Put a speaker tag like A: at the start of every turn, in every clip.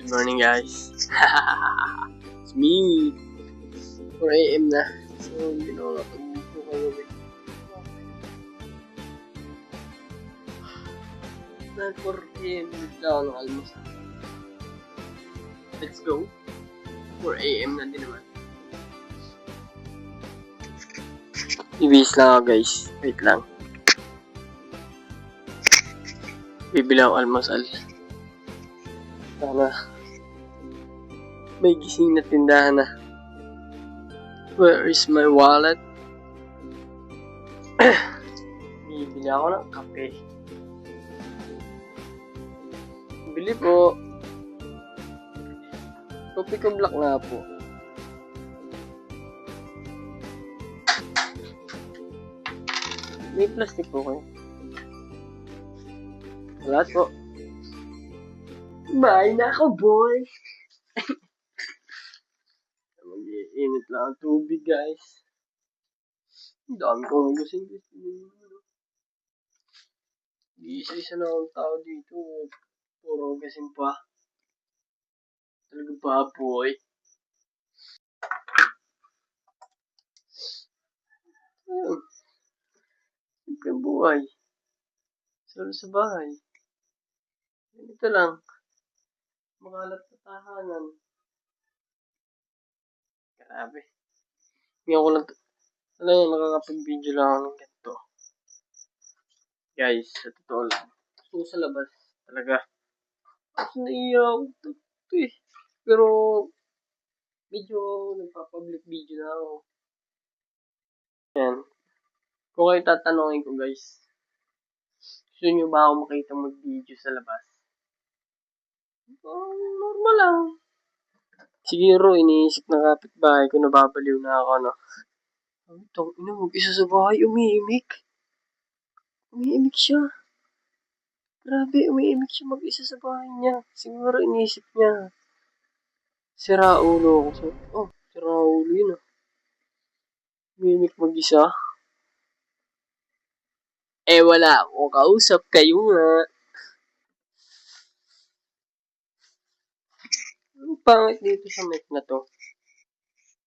A: morning, guys. It's me. 4 a.m. na. So, hindi na ako nakapag-video kagabi. 4 a.m. bigla ako ng almusal. Let's go. 4 a.m. na din naman. Ibis lang ako, guys. Wait lang. Bibili ako almusal. Sana may gising na tindahan na. Where is my wallet? Bibili ako ng kape. Bili po. Kopi ko black nga po. May plastic po kayo. Wala po. Bye na ako, boy. Mag-iinit lang ang tubig, guys. Ang dami kong gusin. Isa-isa na ang tao dito. Puro gasin pa. Talaga ba, boy? Simple buhay. Solo sa bahay. Ganito lang. Makalat na tahanan. Grabe. Ngayon ko lang, alam yan, nakakapag-video lang ako ng ganito. Guys, sa totoo lang. Gusto ko sa labas. Talaga. Kasi naiiyak ako ito eh. Pero, medyo nagpa-public video na ako. Yan. Kung kayo tatanungin ko, guys. Gusto nyo ba ako makita mag-video sa labas? Normal lang. Siguro, iniisip ng kapitbahay ko, nababaliw na ako, no? Itong ina, mag-isa sa bahay, umiimik. Umiimik siya. Grabe, umiimik siya mag-isa sa bahay niya. Siguro, iniisip niya. Sira ulo ako. Sira ulo yun, ah. Umiimik mag-isa. Wala akong kausap, kayo nga. Ang pangit dito sa mic na to.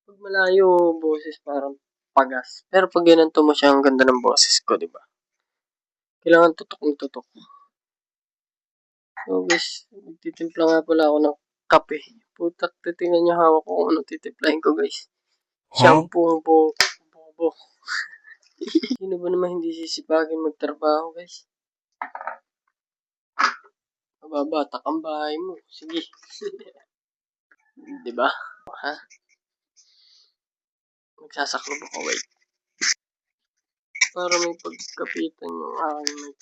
A: Pag malayo, boses parang pagas. Pero pag ginanto mo siya, ang ganda ng boses ko, di ba? Kailangan tutok ng tutok. So guys, magtitimpla nga pala ako ng kape. Putak, titingnan niyo hawak ko kung ano titimplahin ko, guys. Shampoo bobo. Sino ba naman hindi sisipagin magtrabaho, guys? Mababatak ang bahay mo. Sige. Diba? Ha? Magsasaklo ako, wait. Para may pagkapitan yung aking mic.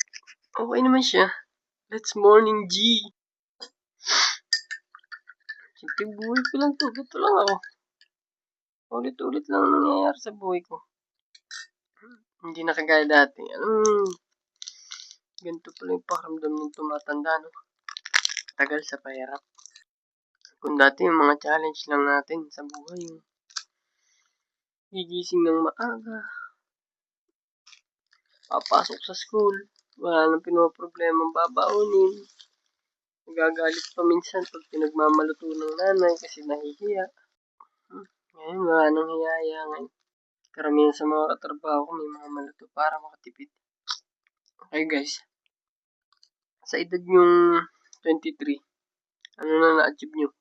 A: Okay naman siya. Let's morning, G. Simple buhay ko lang to. Ganito lang ako. Ulit-ulit lang ang nangyayari sa buhay ko. Hindi na kagaya dati. Ganito pala yung pakiramdam ng tumatanda, no? Tagal sa pahirap. Kung dati yung mga challenge lang natin sa buhay, yung gigising ng maaga, papasok sa school, wala nang pinoproblemang babaunin, nagagalit pa minsan pag pinagmamaluto ng nanay kasi nahihiya. Ngayon, wala nang hiyaya ngayon. Karamihan sa mga katrabaho ko may mga maluto para makatipid. Okay guys, sa edad nyong 23, ano na na-achieve nyo?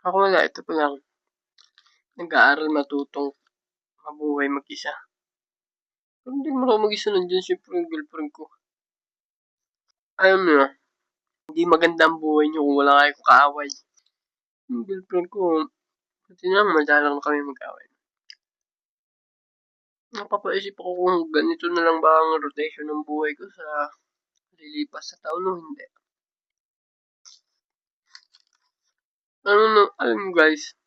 A: Ako wala, ito pa lang. Nag-aaral matutong mabuhay mag-isa. Pero hindi naman ako mag-isa nandiyan, syempre yung girlfriend ko. Ayun na, hindi maganda ang buhay nyo kung wala kayo kaaway. Yung girlfriend ko, pati na, madalang kami mag-away. Napapaisip ako kung ganito na lang ba ang rotation ng buhay ko sa lilipas sa taon o hindi. Alam mo guys,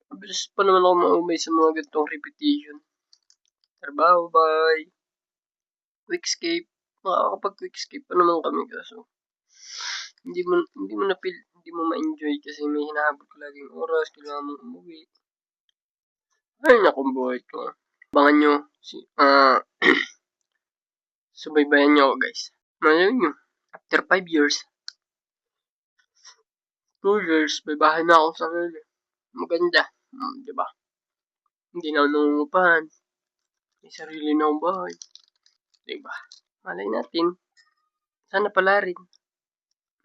A: mabilis pa naman ako maumay sa mga ganitong repetition. Trabaho, bye. Quickscape. Makakapag-quickscape pa naman kami kaso. Hindi mo na-feel, hindi mo ma-enjoy kasi may hinahabol ko laging oras, kailangan mong umuwi. Ayun akong buhay ko. Abangan nyo, subaybayan nyo ako guys. Malayo nyo, after 5 years, 2 years, may bahay na akong sarili. Maganda. Di ba? Hindi na ako nangungupahan. May sarili na akong bahay. Di ba? Malay natin. Sana pala rin.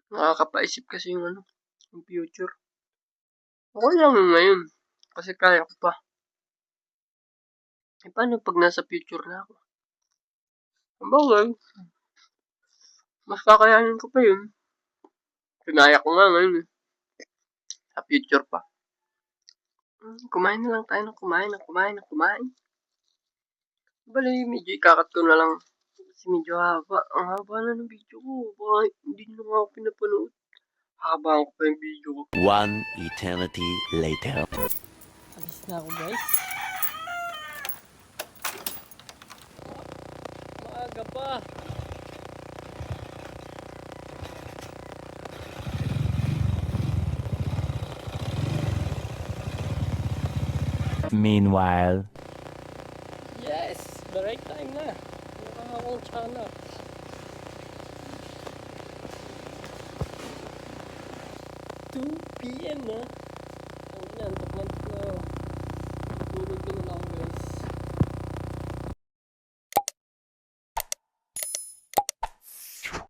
A: Nakakapaisip kasi yung future. Okay lang yung ngayon. Kasi kaya ko pa. Eh, paano pag nasa future na ako? Ang bagay, mas kakayanin ko pa yun. Kinaya ko nga ngayon eh. Sa future pa. Kumain na lang tayo ng kumain. Bali, medyo ikakat ko na lang. Kasi medyo haba. Ang haba na ng video ko. Baka hindi nyo nga ako pinapanood. Haba ko pa yung video ko.
B: One eternity later.
A: Alis na ako guys. Maaga pa.
B: Meanwhile.
A: Yes! The right time na. Mukha akong tsana. 2 PM na.